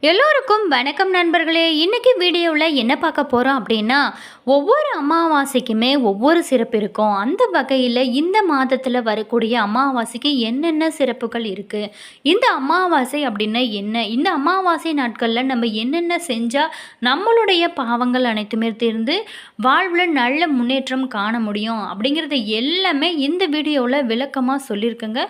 எல்லோருக்கும் வணக்கம் நண்பர்களே. இன்னைக்கு வீடியோவில் என்ன பார்க்க போகிறோம் அப்படின்னா, ஒவ்வொரு அமாவாசைக்குமே ஒவ்வொரு சிறப்பு இருக்கும். அந்த வகையில் இந்த மாதத்தில் வரக்கூடிய அமாவாசைக்கு என்னென்ன சிறப்புகள் இருக்குது, இந்த அமாவாசை அப்படின்னா என்ன, இந்த அமாவாசை நாட்களில் நம்ம என்னென்ன செஞ்சால் நம்மளுடைய பாவங்கள் அனைத்துமே தீர்ந்து வாழ்வில் நல்ல முன்னேற்றம் காண முடியும் அப்படிங்கிறது எல்லாமே இந்த வீடியோவில் விளக்கமாக சொல்லியிருக்கேங்க.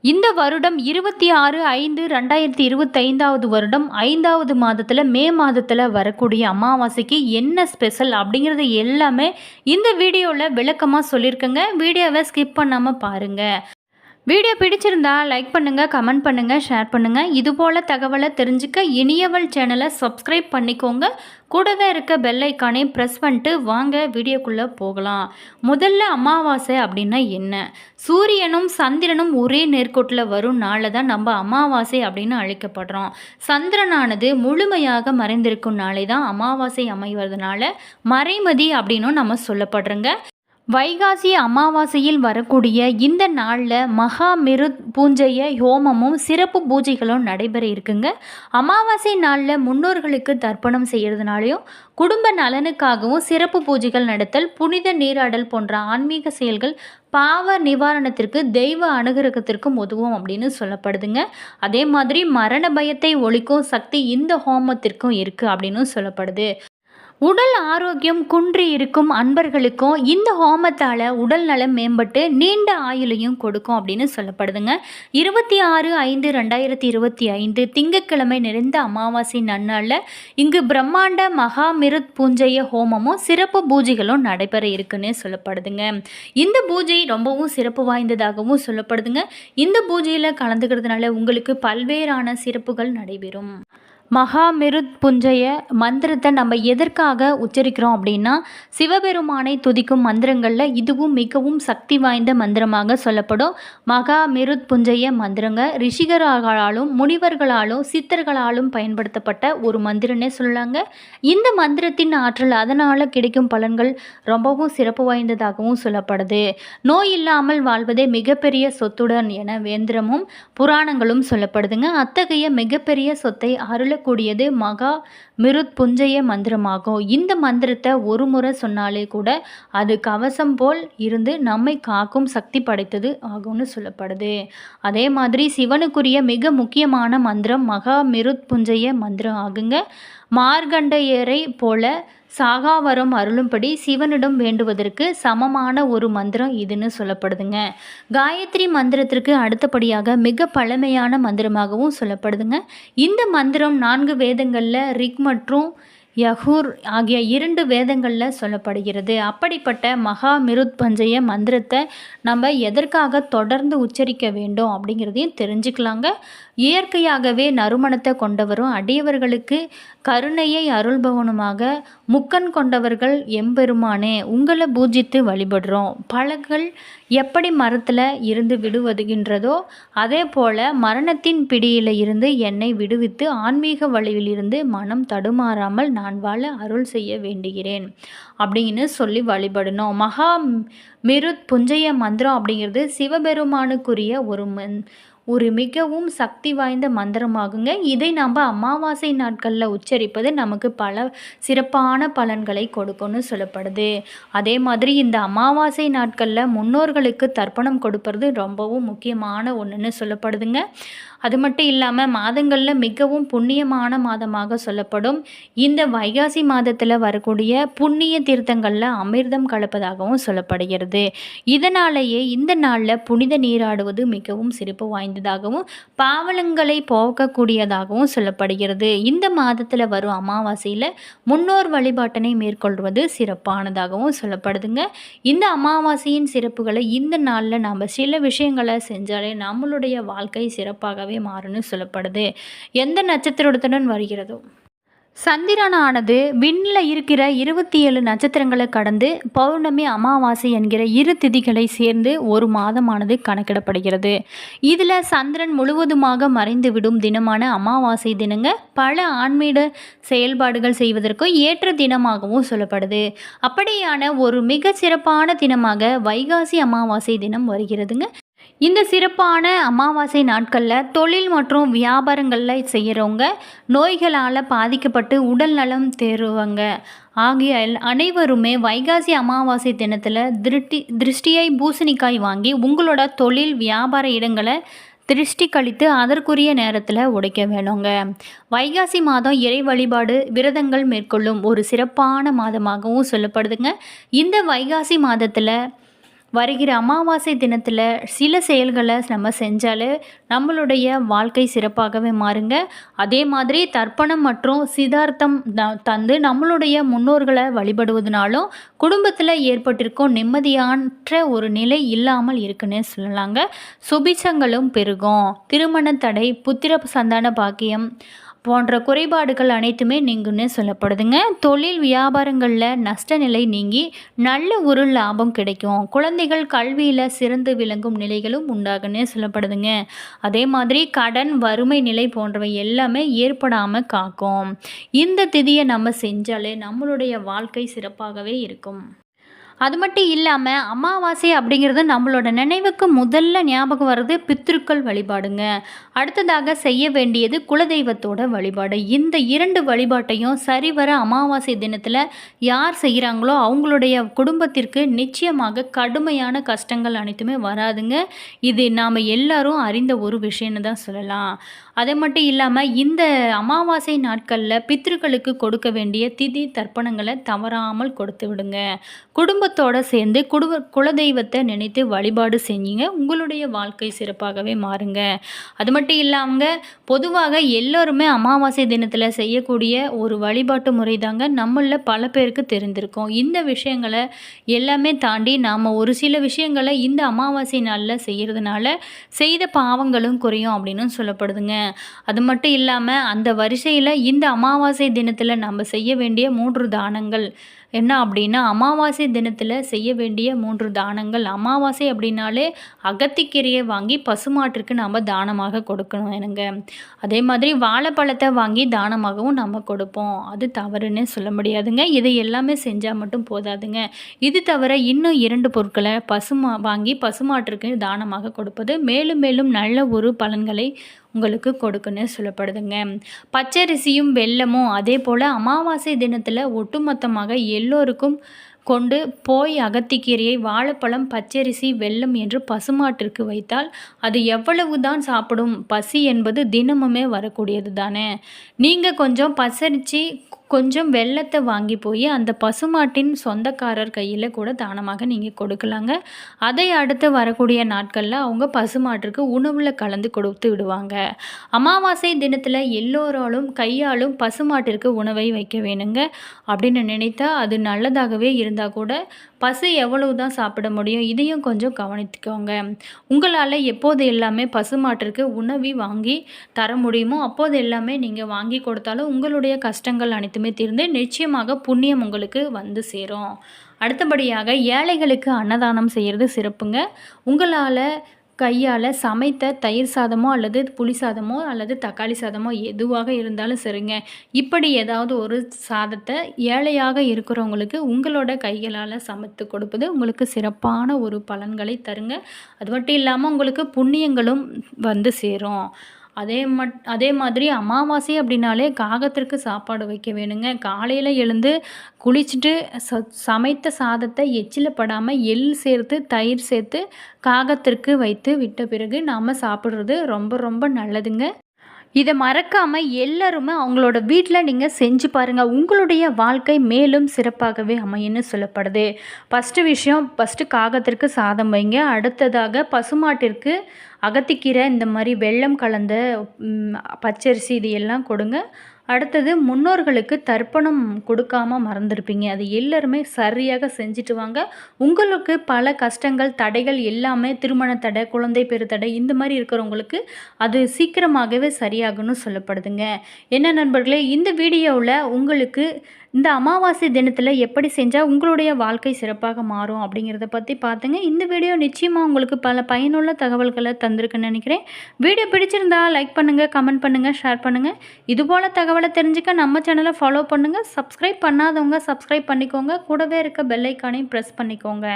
இந்த வருடம் 26/5/2025 வருடம் 5வது மாதத்தில் மே மாதத்தில் வரக்கூடிய அமாவாசைக்கு என்ன ஸ்பெஷல் அப்படிங்கிறது எல்லாமே இந்த வீடியோவில் விளக்கமாக சொல்லியிருக்கேங்க. வீடியோவை ஸ்கிப் பண்ணாமல் பாருங்கள். வீடியோ பிடிச்சிருந்தா லைக் பண்ணுங்கள், கமெண்ட் பண்ணுங்கள், ஷேர் பண்ணுங்கள். இதுபோல் தகவலை தெரிஞ்சுக்க இனியவள் சேனலை சப்ஸ்கிரைப் பண்ணிக்கோங்க. கூடவே இருக்க பெல் ஐக்கானே ப்ரெஸ் பண்ணிட்டு வாங்க வீடியோக்குள்ளே போகலாம். முதல்ல அமாவாசை அப்படின்னா என்ன? சூரியனும் சந்திரனும் ஒரே நேர்கோட்டில் வரும் நாளில் தான் நம்ம அமாவாசை அப்படின்னு அழைக்கப்படுறோம். சந்திரனானது முழுமையாக மறைந்திருக்கும் நாளை தான் அமாவாசை அமைவதனால மறைமதி அப்படின்னும் நம்ம சொல்லப்படுறோங்க. வைகாசி அமாவாசையில் வரக்கூடிய இந்த நாளில் மகாமிருத் பூஜைய ஹோமமும் சிறப்பு பூஜைகளும் நடைபெற இருக்குங்க. அமாவாசை நாளில் முன்னோர்களுக்கு தர்ப்பணம் செய்கிறதுனாலையும் குடும்ப நலனுக்காகவும் சிறப்பு பூஜைகள் நடத்தல், புனித நீராடல் போன்ற ஆன்மீக செயல்கள் பாவ நிவாரணத்திற்கு, தெய்வ அனுகிரகத்திற்கும் உதவும் அப்படின்னு சொல்லப்படுதுங்க. அதே மாதிரி மரண பயத்தை ஒழிக்கும் சக்தி இந்த ஹோமத்திற்கும் இருக்குது அப்படின்னு சொல்லப்படுது. உடல் ஆரோக்கியம் குன்றி இருக்கும் அன்பர்களுக்கும் இந்த ஹோமத்தால் உடல் நலம் மேம்பட்டு நீண்ட ஆயுளையும் கொடுக்கும் அப்படின்னு சொல்லப்படுதுங்க. 26/5/2025 திங்கட்கிழமை நிறைந்த அமாவாசை நன்னாளில் இங்கு பிரம்மாண்ட மகாமிருத் பூஜைய ஹோமமும் சிறப்பு பூஜைகளும் நடைபெற இருக்குன்னு சொல்லப்படுதுங்க. இந்த பூஜை ரொம்பவும் சிறப்பு வாய்ந்ததாகவும் சொல்லப்படுதுங்க. இந்த பூஜையில் கலந்துக்கிறதுனால உங்களுக்கு பல்வேறான சிறப்புகள் நடைபெறும். மகாமிருத் புஞ்சய மந்திரத்தை நம்ம எதற்காக உச்சரிக்கிறோம் அப்படின்னா, சிவபெருமானை துதிக்கும் மந்திரங்களில் இதுவும் மிகவும் சக்தி வாய்ந்த மந்திரமாக சொல்லப்படும். மகாமிருத் புஞ்சய மந்திரங்க ரிஷிகர்களாலும் முனிவர்களாலும் சித்தர்களாலும் பயன்படுத்தப்பட்ட ஒரு மந்திரனே சொல்லலாங்க. இந்த மந்திரத்தின் ஆற்றல், அதனால் கிடைக்கும் பலன்கள் ரொம்பவும் சிறப்பு வாய்ந்ததாகவும் சொல்லப்படுது. நோய் இல்லாமல் வாழ்வதே மிகப்பெரிய சொத்துடன் என வேந்திரமும் புராணங்களும் சொல்லப்படுதுங்க. அத்தகைய மிகப்பெரிய சொத்தை அருள கூடியது மகா மிருத் புஞ்சய மந்திரமாகும். இந்த மந்திரத்தை ஒரு முறை சொன்னாலே கூட அது கவசம் போல் இருந்து நம்மை காக்கும் சக்தி படைத்தது ஆகும்னு சொல்லப்படுது. அதே மாதிரி சிவனுக்குரிய மிக முக்கியமான மந்திரம் மகா மிருத் புஞ்சய மந்திரம் ஆகுங்க. மார்கண்டேயரை போல சாகாவரம் அருளும்படி சிவனிடம் வேண்டுவதற்கு சமமான ஒரு மந்திரம் இதுன்னு சொல்லப்படுதுங்க. காயத்ரி மந்திரத்திற்கு அடுத்தபடியாக மிக பழமையான மந்திரமாகவும் சொல்லப்படுதுங்க. இந்த மந்திரம் 4 வேதங்களில் ரிக் மற்றும் யகூர் ஆகிய 2 வேதங்களில் சொல்லப்படுகிறது. அப்படிப்பட்ட மகா மிருத் பஞ்சய மந்திரத்தை நம்ம எதற்காக தொடர்ந்து உச்சரிக்க வேண்டும் அப்படிங்கிறதையும் தெரிஞ்சுக்கலாங்க. இயற்கையாகவே நறுமணத்தை கொண்டவரும் அடியவர்களுக்கு கருணையை அருள்பவனுமாக முக்கன் கொண்டவர்கள் எம்பெருமானே உங்களை பூஜித்து வழிபடுறோம். பழங்கள் எப்படி மரத்தில் இருந்து விடுவதுகின்றதோ அதே போல் மரணத்தின் பிடியில் இருந்து என்னை விடுவித்து ஆன்மீக வழியில் இருந்து மனம் தடுமாறாமல் நான் வாழ அருள் செய்ய வேண்டுகிறேன் அப்படின்னு சொல்லி வழிபடணும். மகா மிருத் புஞ்சய மந்திரம் அப்படிங்கிறது சிவபெருமானுக்குரிய ஒரு மிகவும் சக்தி வாய்ந்த மந்திரமாகுங்க. இதை நம்ம அமாவாசை நாட்களில் உச்சரிப்பது நமக்கு பல சிறப்பான பலன்களை கொடுக்கும்னு சொல்லப்படுது. அதே மாதிரி இந்த அமாவாசை நாட்களில் முன்னோர்களுக்கு தர்ப்பணம் கொடுப்பது ரொம்பவும் முக்கியமான ஒன்றுன்னு சொல்லப்படுதுங்க. அது மட்டும் இல்லாமல் மாதங்களில் மிகவும் புண்ணியமான மாதமாக சொல்லப்படும் இந்த வைகாசி மாதத்தில் வரக்கூடிய புண்ணிய தீர்த்தங்களில் அமிர்தம் கலப்பதாகவும் சொல்லப்படுகிறது. இதனாலேயே இந்த நாளில் புனித நீராடுவது மிகவும் சிறப்பு வாய்ந்ததாகவும் பாவலங்களை போக்கக்கூடியதாகவும் சொல்லப்படுகிறது. இந்த மாதத்தில் வரும் அமாவாசையில் முன்னோர் வழிபாட்டினை மேற்கொள்வது சிறப்பானதாகவும் சொல்லப்படுதுங்க. இந்த அமாவாசையின் சிறப்புகளை இந்த நாளில் நாம் சில விஷயங்களை செஞ்சாலே நம்மளுடைய வாழ்க்கை சிறப்பாகவே மாறும்னு சொல்லப்படுது. எந்த நட்சத்திரத்துடன் வருகிறதோ சந்திரனானது விண்ணில் இருக்கிற 27 நட்சத்திரங்களை கடந்து பௌர்ணமி அமாவாசை என்கிற 2 திதிகளை சேர்ந்து ஒரு மாதமானது கணக்கிடப்படுகிறது. இதில் சந்திரன் முழுவதுமாக மறைந்துவிடும் தினமான அமாவாசை தினங்க பல ஆன்மீக செயல்பாடுகள் செய்வதற்கும் ஏற்ற தினமாகவும் சொல்லப்படுது. அப்படியான ஒரு மிக சிறப்பான தினமாக வைகாசி அமாவாசை தினம் வருகிறதுங்க. இந்த சிறப்பான அமாவாசை நாட்களில் தொழில் மற்றும் வியாபாரங்களில் செய்கிறவங்க நோய்களால் பாதிக்கப்பட்டு உடல் நலம் தேறுவாங்க. ஆகிய அனைவருமே வைகாசி அமாவாசை தினத்தில் திருஷ்டியை பூசணிக்காய் வாங்கி உங்களோட தொழில் வியாபார இடங்களை திருஷ்டி கழித்து அதற்குரிய நேரத்தில் உடைக்க வேணுங்க. வைகாசி மாதம் இறை வழிபாடு விரதங்கள் மேற்கொள்ளும் ஒரு சிறப்பான மாதமாகவும் சொல்லப்படுதுங்க. இந்த வைகாசி மாதத்தில் வருகிற அமாவாசை தினத்தில் சில செயல்களை நம்ம செஞ்சாலே நம்மளுடைய வாழ்க்கை சிறப்பாகவே மாறுங்க. அதே மாதிரி தர்ப்பணம் மற்றும் சிதார்த்தம் தந்து நம்மளுடைய முன்னோர்களை வழிபடுவதனாலும் குடும்பத்தில் ஏற்பட்டிருக்கும் நிம்மதியற்ற ஒரு நிலை இல்லாமல் இருக்குன்னு சொல்லலாங்க. சுபிச்சங்களும் பெருகும். திருமண தடை, புத்திர சந்தான பாக்கியம் போன்ற குறைபாடுகள் அனைத்துமே நீங்குன்னு சொல்லப்படுதுங்க. தொழில் வியாபாரங்களில் நஷ்ட நிலை நீங்கி நல்ல ஒரு லாபம் கிடைக்கும். குழந்தைகள் கல்வியில் சிறந்து விளங்கும் நிலைகளும் உண்டாகுன்னு சொல்லப்படுதுங்க. அதே மாதிரி கடன், வறுமை நிலை போன்றவை எல்லாமே ஏற்படாமல் காக்கும். இந்த திதியை நம்ம செஞ்சாலே நம்மளுடைய வாழ்க்கை சிறப்பாகவே இருக்கும். அது மட்டும் இல்லாமல் அமாவாசை அப்படிங்கிறது நம்மளோட நினைவுக்கு முதல்ல ஞாபகம் வர்றது பித்ருக்கள் வழிபாடுங்க. அடுத்ததாக செய்ய வேண்டியது குலதெய்வத்தோட வழிபாடு. இந்த 2 வழிபாட்டையும் சரிவர அமாவாசை தினத்தில் யார் செய்கிறாங்களோ அவங்களுடைய குடும்பத்திற்கு நிச்சயமாக கடுமையான கஷ்டங்கள் அனைத்துமே வராதுங்க. இது நாம் எல்லாரும் அறிந்த ஒரு விஷயம்னு தான் சொல்லலாம். அது மட்டும் இல்லாமல் இந்த அமாவாசை நாட்களில் பித்ருக்களுக்கு கொடுக்க வேண்டிய திதி தர்ப்பணங்களை தவறாமல் கொடுத்து விடுங்க. குடும்பத்தோடு சேர்ந்து குலதெய்வத்தை நினைத்து வழிபாடு செஞ்சீங்க, உங்களுடைய வாழ்க்கை சிறப்பாகவே மாறுங்க. அது மட்டும் இல்லாமல் பொதுவாக எல்லோருமே அமாவாசை தினத்தில் செய்யக்கூடிய ஒரு வழிபாட்டு முறை தாங்க நம்மளில் பல பேருக்கு தெரிந்திருக்கும். இந்த விஷயங்களை எல்லாமே தாண்டி நாம் ஒரு சில விஷயங்களை இந்த அமாவாசை நாளில் செய்கிறதுனால செய்த பாவங்களும் குறையும் அப்படின்னு சொல்லப்படுதுங்க. அது மட்டும் இல்லாமல் அந்த வரிசையில் இந்த அமாவாசை தினத்தில் நம்ம செய்ய வேண்டிய 3 தானங்கள் என்ன அப்படின்னா, அமாவாசை தினத்தில் செய்ய வேண்டிய 3 தானங்கள். அமாவாசை அப்படின்னாலே அகத்திக்கீரையை வாங்கி பசுமாட்டிற்கு நம்ம தானமாக கொடுக்கணும் எனக்கு. அதே மாதிரி வாழைப்பழத்தை வாங்கி தானமாகவும் நம்ம கொடுப்போம். அது தவறுன்னு சொல்ல முடியாதுங்க. இதை எல்லாமே செஞ்சால் மட்டும் போதாதுங்க. இது தவிர இன்னும் 2 பொருட்களை வாங்கி பசுமாட்டிற்கு தானமாக கொடுப்பது மேலும் மேலும் நல்ல ஒரு பலன்களை உங்களுக்கு கொடுக்குன்னு சொல்லப்படுதுங்க. பச்சரிசியும் வெல்லமும் அதே போல் அமாவாசை தினத்தில் ஒட்டுமொத்தமாக எல்லோருக்கும் கொண்டு போய் அகத்திக்கீரையை, வாழைப்பழம், பச்சரிசி, வெல்லம் என்று பசுமாட்டிற்கு வைத்தால் அது எவ்வளவு தான் சாப்பிடும்? பசி என்பது தினமுமே வரக்கூடியது தானே. நீங்கள் கொஞ்சம் பச்சரிசி கொஞ்சம் வெல்லத்தை வாங்கி போய் அந்த பசுமாட்டின் சொந்தக்காரர் கையில் கூட தானமாக நீங்கள் கொடுக்கலாங்க. அதை அடுத்து வரக்கூடிய நாட்களில் அவங்க பசுமாட்டிற்கு உணவில் கலந்து கொடுத்து விடுவாங்க. அமாவாசை தினத்தில் எல்லோராலும் கையாலும் பசுமாட்டிற்கு உணவை வைக்க வேணுங்க. அப்படின்னு நினைத்தா அது நல்லதாகவே இருந்தால் கூட பசு எவ்வளவு தான் சாப்பிட முடியும்? இதையும் கொஞ்சம் கவனித்துக்கோங்க. உங்களால் எப்போது எல்லாமே பசுமாட்டிற்கு உணவி வாங்கி தர முடியுமோ அப்போது எல்லாமே நீங்கள் வாங்கி கொடுத்தாலும் உங்களுடைய கஷ்டங்கள் அனைத்துமே தீர்ந்து நிச்சயமாக புண்ணியம் உங்களுக்கு வந்து சேரும். அடுத்தபடியாக ஏழைகளுக்கு அன்னதானம் செய்கிறது சிறப்புங்க. உங்களால் கையால் சமைத்த தயிர் சாதமோ அல்லது புளி சாதமோ அல்லது தக்காளி சாதமோ எதுவாக இருந்தாலும் சரிங்க. இப்படி ஏதாவது ஒரு சாதத்தை ஏழையாக இருக்கிறவங்களுக்கு உங்களோட கைகளால் சமைத்து கொடுப்பது உங்களுக்கு சிறப்பான ஒரு பலன்களை தருங்க. அது மட்டும் இல்லாமல் உங்களுக்கு புண்ணியங்களும் வந்து சேரும். அதே மாதிரி அமாவாசை அப்படின்னாலே காகத்திற்கு சாப்பாடு வைக்க வேணுங்க. காலையில் எழுந்து குளிச்சுட்டு சமைத்த சாதத்தை எச்சில் படாமல் எள் சேர்த்து தயிர் சேர்த்து காகத்திற்கு வைத்து விட்ட பிறகு நாம் சாப்பிட்றது ரொம்ப ரொம்ப நல்லதுங்க. இதை மறக்காமல் எல்லாருமே அவங்களோட வீட்டில் நீங்கள் செஞ்சு பாருங்கள். உங்களுடைய வாழ்க்கை மேலும் சிறப்பாகவே அமையுன்னு சொல்லப்படுது. ஃபஸ்ட்டு காகத்திற்கு சாதம் வைங்க. அடுத்ததாக பசுமாட்டிற்கு அகத்திக்கீரை, இந்த மாதிரி வெல்லம் கலந்த பச்சரிசி இது எல்லாம் கொடுங்க. அடுத்தது முன்னோர்களுக்கு தர்ப்பணம் கொடுக்காமல் மறந்துருப்பீங்க. அது எல்லாருமே சரியாக செஞ்சுட்டு வாங்க. உங்களுக்கு பல கஷ்டங்கள், தடைகள் எல்லாமே திருமண தடை, குழந்தை பெரு தடை இந்த மாதிரி இருக்கிறவங்களுக்கு அது சீக்கிரமாகவே சரியாகும்னு சொல்லப்படுதுங்க. என்ன நண்பர்களே, இந்த வீடியோவில் உங்களுக்கு இந்த அமாவாசை தினத்தில் எப்படி செஞ்சால் உங்களுடைய வாழ்க்கை சிறப்பாக மாறும் அப்படிங்கிறத பற்றி பார்த்துங்க. இந்த வீடியோ நிச்சயமாக உங்களுக்கு பல பயனுள்ள தகவல்களை தந்திருக்குன்னு நினைக்கிறேன். வீடியோ பிடிச்சிருந்தா லைக் பண்ணுங்கள், கமெண்ட் பண்ணுங்கள், ஷேர் பண்ணுங்கள். இதுபோல் தகவலை தெரிஞ்சுக்க நம்ம சேனலை ஃபாலோ பண்ணுங்கள். சப்ஸ்கிரைப் பண்ணாதவங்க சப்ஸ்கிரைப் பண்ணிக்கோங்க. கூடவே இருக்க பெல் ஐக்கானையும் ப்ரெஸ் பண்ணிக்கோங்க.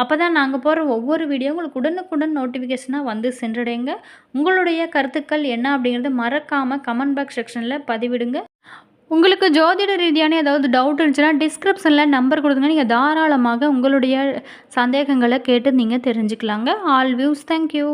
அப்போ தான் நாங்கள் போகிற ஒவ்வொரு வீடியோ உங்களுக்கு உடனுக்குடன் நோட்டிஃபிகேஷனாக வந்து சென்றடைங்க. உங்களுடைய கருத்துக்கள் என்ன அப்படிங்கிறத மறக்காமல் கமெண்ட் பாக்ஸ் செக்ஷனில் பதிவிடுங்க. உங்களுக்கு ஜோதிட ரீதியான ஏதாவது டவுட் இருந்துச்சுன்னா டிஸ்கிரிப்ஷனில் நம்பர் கொடுங்க. நீங்கள் தாராளமாக உங்களுடைய சந்தேகங்களை கேட்டு நீங்கள் தெரிஞ்சுக்கலாங்க. All views. தேங்க்யூ.